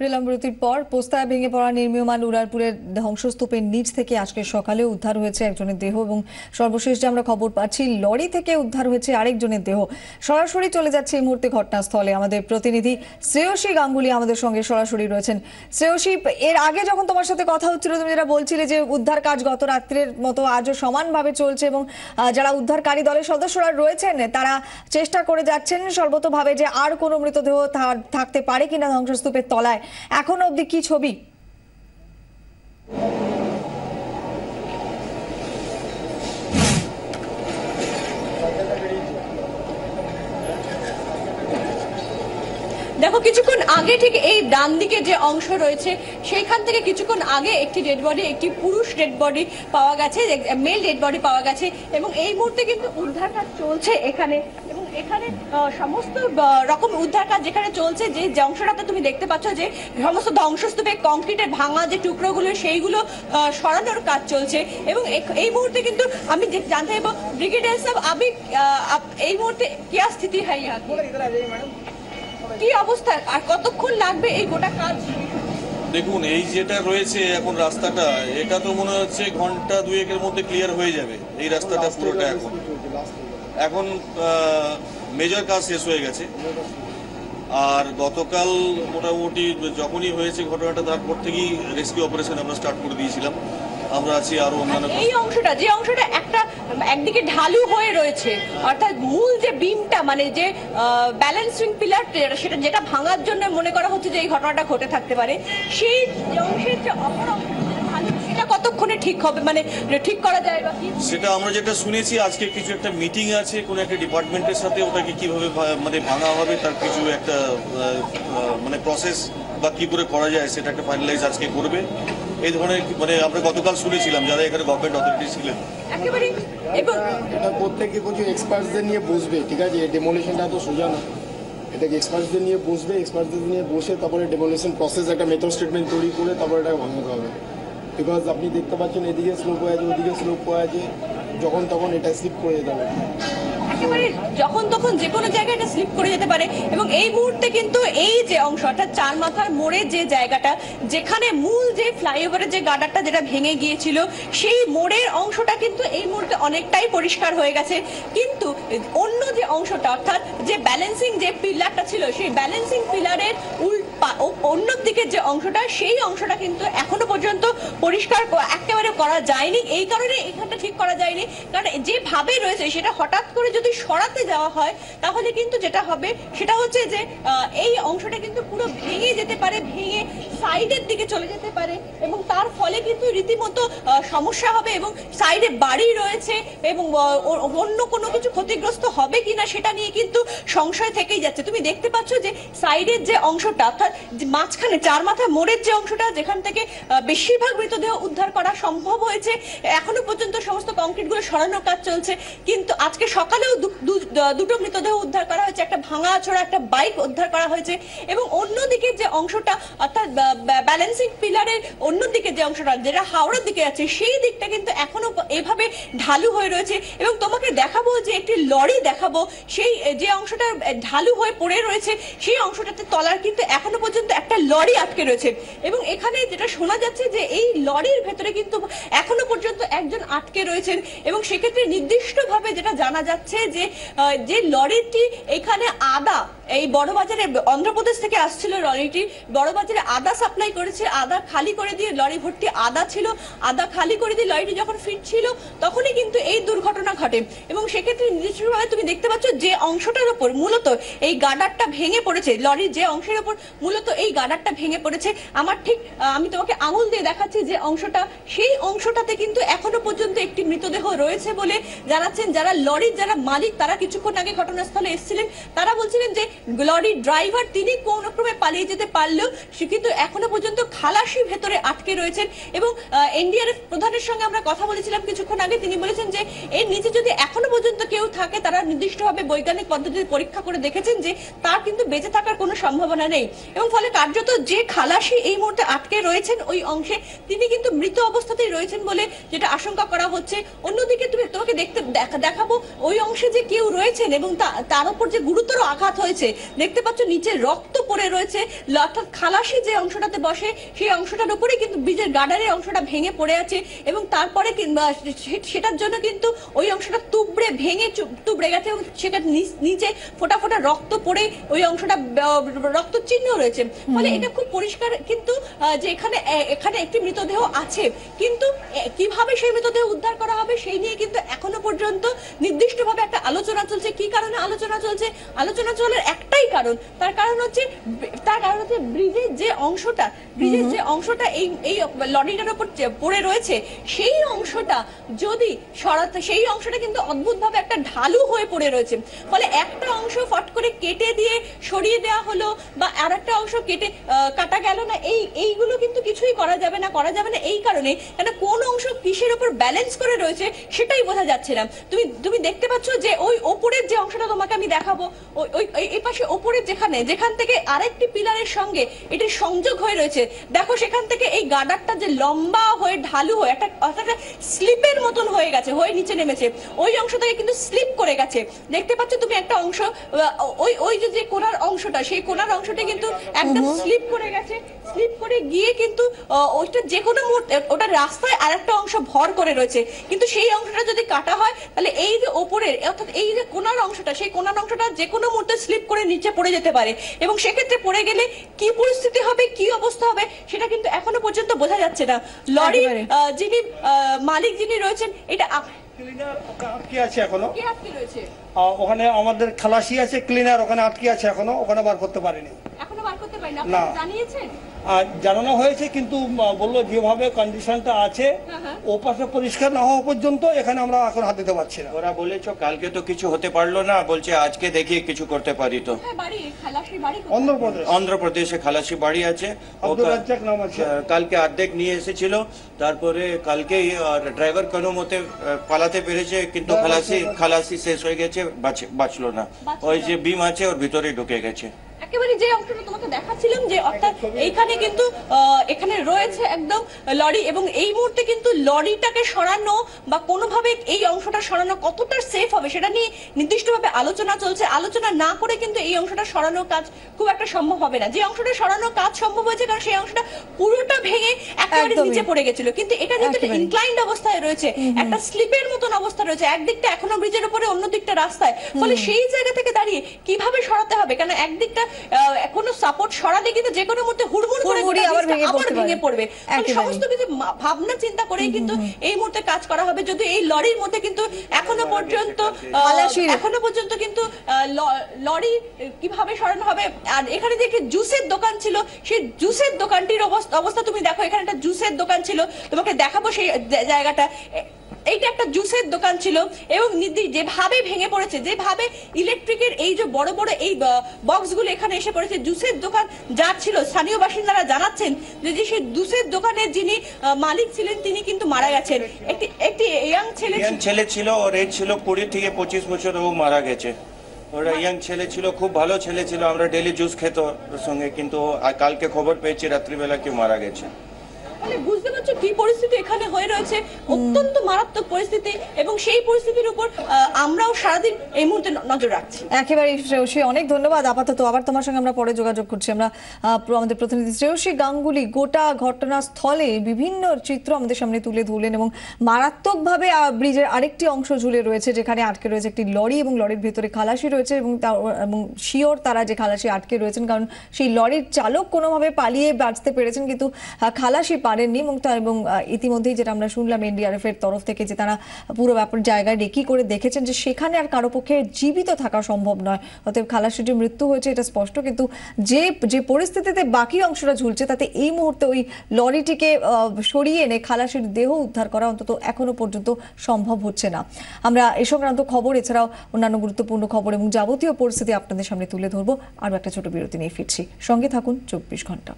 বিলম্বিতির পর পোস্তায় ভেঙে পড়া নির্মীয়মান উড়ারপুরের ধ্বংসস্তূপের নিচ থেকে আজকে সকালে উদ্ধার হয়েছে একজনের দেহ এবং সর্বশেষ যে আমরা খবর পাচ্ছি লরি থেকে উদ্ধার হয়েছে আরেকজনের দেহ। সরাসরি চলে যাচ্ছে এই মুহূর্তে ঘটনাস্থলে আমাদের প্রতিনিধি শ্রেয়সী গাঙ্গুলি আমাদের সঙ্গে সরাসরি রয়েছেন। শ্রেয়সী, এর আগে যখন তোমার সাথে কথা হচ্ছিল তুমি যেটা বলছিলে যে উদ্ধার কাজ গত রাত্রের মতো আজও সমানভাবে চলছে এবং যারা উদ্ধারকারী দলের সদস্যরা রয়েছেন তারা চেষ্টা করে যাচ্ছেন সর্বতোভাবে যে আর কোনো মৃতদেহ থাকতে পারে কিনা ধ্বংসস্তূপের তলায়। এখন অবধি কি ছবি? দেখো, কিছুক্ষণ আগে ঠিক এই ডান দিকে যে অংশ রয়েছে সেইখান থেকে কিছুক্ষণ আগে একটি ডেড বডি, একটি পুরুষ ডেড বডি পাওয়া গেছে, মেল ডেড বডি পাওয়া গেছে এবং এই মুহূর্তে কিন্তু উদ্ধার কাজ চলছে এখানে। এবং এখানে সমস্ত রকম উদ্ধার কাজ যেখানে চলছে, যে অংশটাতে তুমি দেখতে পাচ্ছ যে সমস্ত ধ্বংসস্তূপে কংক্রিটের ভাঙা যে টুকরোগুলো সেইগুলো সরানোর কাজ চলছে। এবং এই মুহূর্তে কিন্তু আমি জানতে চাইবো ব্রিগেডিয়ার সাহেব, আমি এই মুহূর্তে কি স্থিতি হয়, কি অবস্থা আর কতক্ষণ লাগবে এই গোটা কাজ? দেখুন, এই যেটা রয়েছে এখন রাস্তাটা, এটা তো মনে হচ্ছে ঘন্টা দুয়েকের মধ্যে ক্লিয়ার হয়ে যাবে। এই রাস্তাটা পুরোটা এখন মেজর কাজ শেষ হয়ে গেছে। আর গতকাল মোটামুটি যখনই হয়েছে ঘটনাটা তারপর থেকেই রেস্কিউ অপারেশন আমরা স্টার্ট করে দিয়েছিলাম। আমরা আছি আরো অন্যান্য এই অংশটা, যে অংশটা একদিকে ঢালু হয়ে রয়েছে, অর্থাৎ মূল যে বিমটা মানে যে ব্যালেন্সিং পিলার সেটা যেটা ভাঙার জন্য মনে করা হচ্ছে যে এই ঘটনাটা ঘটে থাকতে পারে, সেই অংশের যে অপর অংশ সেটা কতক্ষণে ঠিক হবে, মানে ঠিক করা যায় বা কি? সেটা আমরা যেটা শুনেছি আজকে কিছু একটা মিটিং আছে কোন একটা ডিপার্টমেন্টের সাথে, ওটাকে কিভাবে মানে ভাঙা হবে তার কিছু একটা মানে প্রসেস বা কি করে করা যায় সেটা একটা ফাইনালাইজ আজকে করবে। এই ধরনের মানে আমরা গতকাল শুনেছিলাম যারা এখানে গভর্নমেন্ট অথরিটি ছিলেন একেবারে, এবং এটা প্রত্যেকে কিছু এক্সপার্টসদের নিয়ে বসবে, ঠিক আছে? ডেমোলিশনটা তো সোজা না, এটাকে এক্সপার্টসদের নিয়ে বসবে, এক্সপার্টসদের নিয়ে বসে তারপরে ডেমোলিশন প্রসেস একটা মেথড স্টেটমেন্ট তৈরি করে তারপরে এটাকে ভাঙাতে হবে। বিকজ আপনি দেখতে পাচ্ছেন এদিকে স্লোপ হয়ে আছে, ওদিকে স্লোপ হয়ে আছে, যখন তখন এটা স্লিপ করে যেতে পারে, একেবারে যখন তখন যে কোনো জায়গায় এটা স্লিপ করে যেতে পারে। এবং এই মুহূর্তে কিন্তু এই যে অংশ অর্থাৎ চার মাথার মোড়ের যে জায়গাটা, যেখানে মূল যে ফ্লাইওভারের যে গার্ডারটা যেটা ভেঙে গিয়েছিল, সেই মোড়ের অংশটা কিন্তু এই মুহূর্তে অনেকটাই পরিষ্কার হয়ে গেছে। কিন্তু অন্য যে অংশটা অর্থাৎ যে ব্যালেন্সিং যে পিলারটা ছিল, সেই ব্যালেন্সিং পিলারের অন্য দিকের যে অংশটা, সেই অংশটা কিন্তু এখনো পর্যন্ত পরিষ্কার একেবারে করা যায়নি। এই কারণে এখানটা ঠিক করা যায়নি, কারণ যেভাবে রয়েছে সেটা হঠাৎ করে যদি সরাতে যাওয়া হয় তাহলে কিন্তু যেটা হবে সেটা হচ্ছে যে এই অংশটা কিন্তু পুরো ভেঙে যেতে পারে, ভেঙে সাইডের দিকে চলে যেতে পারে এবং তার ফলে কিন্তু রীতিমতো সমস্যা হবে এবং সাইডে বাড়ি রয়েছে এবং অন্য কোনো কিছু ক্ষতিগ্রস্ত হবে কিনা সেটা নিয়ে কিন্তু সংশয় থেকেই যাচ্ছে। তুমি দেখতে পাচ্ছ যে সাইডের যে অংশটা অর্থাৎ মাঝখানে চার মাথা মোড়ের যে অংশটা, যেখান থেকে বেশিরভাগ মৃতদেহ উদ্ধার করা সম্ভব হয়েছে, এখনো পর্যন্ত সমস্ত কংক্রিটগুলো সরানোর কাজ চলছে। কিন্তু আজকে সকালেও দুটো মৃতদেহ উদ্ধার করা হয়েছে, একটা ভাঙা ছোড়া একটা বাইক উদ্ধার করা হয়েছে এবং অন্যদিকে যে অংশটা অর্থাৎ ব্যালেন্সিং পিলারের অন্যদিকে যে অংশটা যেটা হাওড়ার দিকে আছে, সেই দিকটা কিন্তু এখনো এভাবে ঢালু হয়ে রয়েছে। এবং তোমাকে দেখাবো যে একটি লরি দেখাবো, সেই যে অংশটা ঢালু হয়ে পড়ে রয়েছে সেই অংশটাতে তলার কিন্তু এখনো পর্যন্ত একটা লরি আটকে রয়েছে এবং এখানে যেটা শোনা যাচ্ছে যে এই লরির ভেতরে কিন্তু এখনো পর্যন্ত একজন আটকে রয়েছেন এবং সেক্ষেত্রে নির্দিষ্টভাবে যেটা জানা যাচ্ছে যে লরিটি এখানে আদা, এই বড়বাজারে অন্ধ্রপ্রদেশ থেকে আসছিল লরিটি, বড়বাজারে আদা সাপ্লাই করেছে, আদা খালি করে দিয়ে লরি ভর্তি আদা ছিল, আদা খালি করে দিয়ে লরিটি যখন ফিরছিল তখনই কিন্তু এই দুর্ঘটনা ঘটে। এবং সেক্ষেত্রে নির্দিষ্টভাবে তুমি দেখতে পাচ্ছ যে অংশটার উপর মূলত এই গার্ডারটা ভেঙে পড়েছে, লরির যে অংশের উপর মূলত এই গার্ডারটা ভেঙে পড়েছে। আমার ঠিক আমি তোমাকে আঙুল দিয়ে দেখাচ্ছি যে অংশটা, সেই অংশটাতে কিন্তু এখনো পর্যন্ত একটি মৃতদেহ রয়েছে বলে জানাচ্ছেন যারা লরির যারা মালিক, তারা কিছুক্ষণ আগে ঘটনাস্থলে এসেছিলেন। তারা বলছিলেন যে লরির ড্রাইভার তিনি কোন ক্রমে পালিয়ে যেতে পারলেও সে কিন্তু এখনো পর্যন্ত খালাসি ভেতরে আটকে রয়েছেন। এবং এনডিআরএফ প্রধানের সঙ্গে আমরা কথা বলেছিলাম কিছুক্ষণ আগে, তিনি বলেছেন যে এর নিচে যদি এখনো পর্যন্ত কেউ থাকে তারা নির্দিষ্টভাবে বৈজ্ঞানিক পদ্ধতিতে পরীক্ষা করে দেখেছেন যে তার কিন্তু বেঁচে থাকার কোনো সম্ভাবনা নেই এবং ফলে কার্যত যে খালাসি এই মুহূর্তে আটকে রয়েছেন ওই অংশে, তিনি কিন্তু মৃত অবস্থাতেই রয়েছেন বলে যেটা আশঙ্কা করা হচ্ছে। অন্যদিকে তোমাকে দেখাবো ওই অংশে যে কেউ রয়েছেন এবং তার উপর যে গুরুতর আঘাত হয়েছে রয়েছে, দেখতে পাচ্ছ নিচে রক্ত পড়ে রয়েছে, অর্থাৎ খালাসি যে অংশটাতে বসে সেই অংশটার উপরে কিন্তু ব্রিজের গার্ডারের অংশটা ভেঙে পড়ে আছে এবং তারপরে সেটার জন্য কিন্তু ওই অংশটা তুবড়ে গেছে এবং সেটা নিচে ফোটা ফোটা রক্ত পড়ে ওই অংশটা রক্ত চিহ্ন রয়েছে। ফলে এটা খুব পরিষ্কার কিন্তু যে এখানে একটি মৃতদেহ আছে, কিন্তু কিভাবে সেই মৃতদেহ উদ্ধার করা হবে সেই নিয়ে কিন্তু এখনো পর্যন্ত নির্দিষ্টভাবে একটা আলোচনা চলছে। কি কারণে আলোচনা চলছে? আলোচনা চলার একটাই কারণ, তার কারণ হচ্ছে ব্রিজের যে অংশটা এই লরিটার উপর পড়ে রয়েছে সেই অংশটা যদি সরাতে, সেই অংশটা কিন্তু অদ্ভুতভাবে একটা ঢালু হয়ে পড়ে রয়েছে। ফলে একটা অংশ ফট করে কেটে দিয়ে সরিয়ে দেওয়া হলো বা আর একটা অংশ কাটা গেল না, এইগুলো কিন্তু কিছুই করা যাবে না এই কারণে কেন কোন অংশ কিসের উপর ব্যালেন্স করে রয়েছে সেটাই বোঝা যাচ্ছে না। তুমি দেখতে পাচ্ছ যে ওই ওপরের যে অংশটা তোমাকে আমি দেখাবো, ওই এই পাশে ওপরের যেখান থেকে আরেকটি পিলারের সঙ্গে এটি সংযোগ হয়ে রয়েছে, দেখো সেখান থেকে এই গার্ডারটা যে লম্বা হয়ে ঢালু হয়ে একটা স্লিপের মতন হয়ে গেছে, হয়ে নিচে নেমেছে, ওই অংশ থেকে কিন্তু স্লিপ করে গেছে। দেখতে পাচ্ছ তুমি একটা অংশ, ওই যে কোণার অংশটা, সেই কোণার অংশটা কিন্তু একদম স্লিপ করে গেছে, স্লিপ করে গিয়ে কিন্তু ওইটা যে কোনো মুহূর্তে ওটা রাস্তায় আরেকটা অংশ ভর করে রয়েছে, কিন্তু সেই অংশটা যদি কাটা হয় তাহলে এই যে ওপরের অর্থাৎ এই যে কোণার অংশটা, সেই কোণার অংশটা যে কোনো মুহূর্তে স্লিপ করে নিচে পড়ে যেতে পারে এবং সেক্ষেত্রে পড়ে গেলে কি পরিস্থিতি হবে, কি অবস্থা হবে সেটা কিন্তু এখনো পর্যন্ত বোঝা যাচ্ছে না। লরির যিনি মালিক যিনি রয়েছেন, এটা আটকে আছে এখনো, কি আটকে রয়েছে? ওখানে আমাদের খালাসি আছে, ক্লিনার ওখানে আটকে আছে এখনো, ওখানে বার করতে পারেনি, এখনো বার করতে পারেনি। না, আপনি জানিয়েছেন? জানানো হয়েছে কিন্তু বললো যেভাবে কন্ডিশনটা আছে ও পাশে পরিষ্কার না হওয়া পর্যন্ত এখানে আমরা এখন হাত দিতে পারছি না। ওরা বলেছো কালকে তো কিছু হতে পারলো না, বলছে আজকে দেখি কিছু করতে পারি। তো অন্ধ্রপ্রদেশে খালাসি বাড়ি আছে, নাম আছে, কালকে অর্ধেক নিয়ে এসেছিল, তারপরে কালকে ড্রাইভার কোনো মতে পালাতে পেরেছে, কিন্তু খালাসি শেষ হয়ে গেছে, বাঁচলো না। ওই যে বিম আছে ওর ভিতরে ঢুকে গেছে। একেবারে যে অংশটা তোমাকে দেখাচ্ছিলাম যে অর্থাৎ এইখানে কিন্তু এখানে রয়েছে একদম লরি এবং এই মুহূর্তে কিন্তু লরিটাকে সরানো বা কোনোভাবে এই অংশটা সরানো কতটা সেফ হবে সেটা নিয়ে নির্দিষ্টভাবে আলোচনা চলছে। আলোচনা না করে কিন্তু এই অংশটা সরানোর কাজ খুব একটা সম্ভব হবে না। যে অংশটা সরানোর কাজ সম্ভব হয়েছে কারণ সেই অংশটা পুরোটা ভেঙে একেবারে নিচে পড়ে গেছিল, কিন্তু এটা যেহেতু ইনক্লাইন্ড অবস্থায় রয়েছে, একটা স্লিপের মতন অবস্থা রয়েছে, একদিকটা এখনো ব্রিজের উপরে অন্য দিকটা রাস্তায়, ফলে সেই জায়গা থেকে দাঁড়িয়ে কিভাবে সরাতে হবে, কারণ একদিকটা কোনো সাপোর্ট সরালে কিন্তু যে কোনো মুহূর্তে হুড়মুড় করে আবার ভেঙে পড়বে। সমস্ত কিছু ভাবনা চিন্তা করেই কিন্তু এই মুহূর্তে কাজ করা হবে। যদি এই লরির মধ্যে কিন্তু এখনো পর্যন্ত কিন্তু লরি কিভাবে সরানো হবে। আর এখানে যে একটি জুসের দোকান ছিল, সেই জুসের দোকানটির অবস্থা তুমি দেখো, এখানে একটা জুসের দোকান ছিল, তোমাকে দেখাবো সেই জায়গাটা। এইটা একটা জুসের দোকান ছিল এবং যেভাবে ভেঙে পড়েছে, যেভাবে ইলেকট্রিকের এই যে বড় বড় এই বক্সগুলো এখানে এসে পড়েছে, জুসের দোকান যার ছিল, স্থানীয় বাসিন্দারা জানাচ্ছেন যে সেই জুসের দোকানের যিনি মালিক ছিলেন তিনি কিন্তু মারা গেছেন। একটি ইয়াং ছেলে ছিল, ওর এজ ছিল 20 থেকে 25 বছর, ও মারা গেছে। ওরা ইয়াং ছেলে ছিল, খুব ভালো ছেলে ছিল, আমরা ডেলি জুস খেত ওর সঙ্গে, কিন্তু কালকে খবর পেয়েছি রাত্রিবেলা কেউ মারা গেছে। বুঝতে পারছো কি পরিস্থিতি এখানে হয়ে রয়েছে, অত্যন্ত মারাত্মক পরিস্থিতি এবং সেই পরিস্থিতির উপর আমরাও সারাদিন এই মুহূর্তে নজর রাখছি। একেবারে শ্রেয়সী, অনেক ধন্যবাদ। আপাতত আবার তোমার সঙ্গে আমরা পরে যোগাযোগ করছি। আমরা আমাদের প্রতিনিধি শ্রেয়সী গাঙ্গুলি গোটা ঘটনাস্থলে বিভিন্ন চিত্র আমাদের সামনে তুলে ধরলেন এবং মারাত্মকভাবে ব্রিজের আরেকটি অংশ ঝুলে রয়েছে যেখানে আটকে রয়েছে একটি লরি এবং লরির ভিতরে খালাসি রয়েছে এবং শিওর তারা যে খালাসি আটকে রয়েছেন, কারণ সেই লরির চালক কোনোভাবে পালিয়ে বাঁচতে পেরেছেন কিন্তু খালাসি পারেননি। এবং ইতিমধ্যেই যেটা আমরা শুনলাম এনডিআরএফ এর তরফ থেকে যে তারা পুরো ব্যাপার জায়গায় রেকি করে দেখেছেন যে সেখানে আর কারো পক্ষে জীবিত থাকা সম্ভব নয়, অতএব খালাসিটির মৃত্যু হয়েছে এটা স্পষ্ট। কিন্তু যে পরিস্থিতিতে বাকি অংশটা ঝুলছে তাতে এই মুহূর্তে ওই লরিটিকে সরিয়ে এনে খালাসির দেহ উদ্ধার করা অন্তত এখনো পর্যন্ত সম্ভব হচ্ছে না। আমরা এ সংক্রান্ত খবর এছাড়াও অন্যান্য গুরুত্বপূর্ণ খবর এবং যাবতীয় পরিস্থিতি আপনাদের সামনে তুলে ধরবো। আরও একটা ছোট বিরতি নিয়ে ফিরছি, সঙ্গে থাকুন 24 ঘন্টা।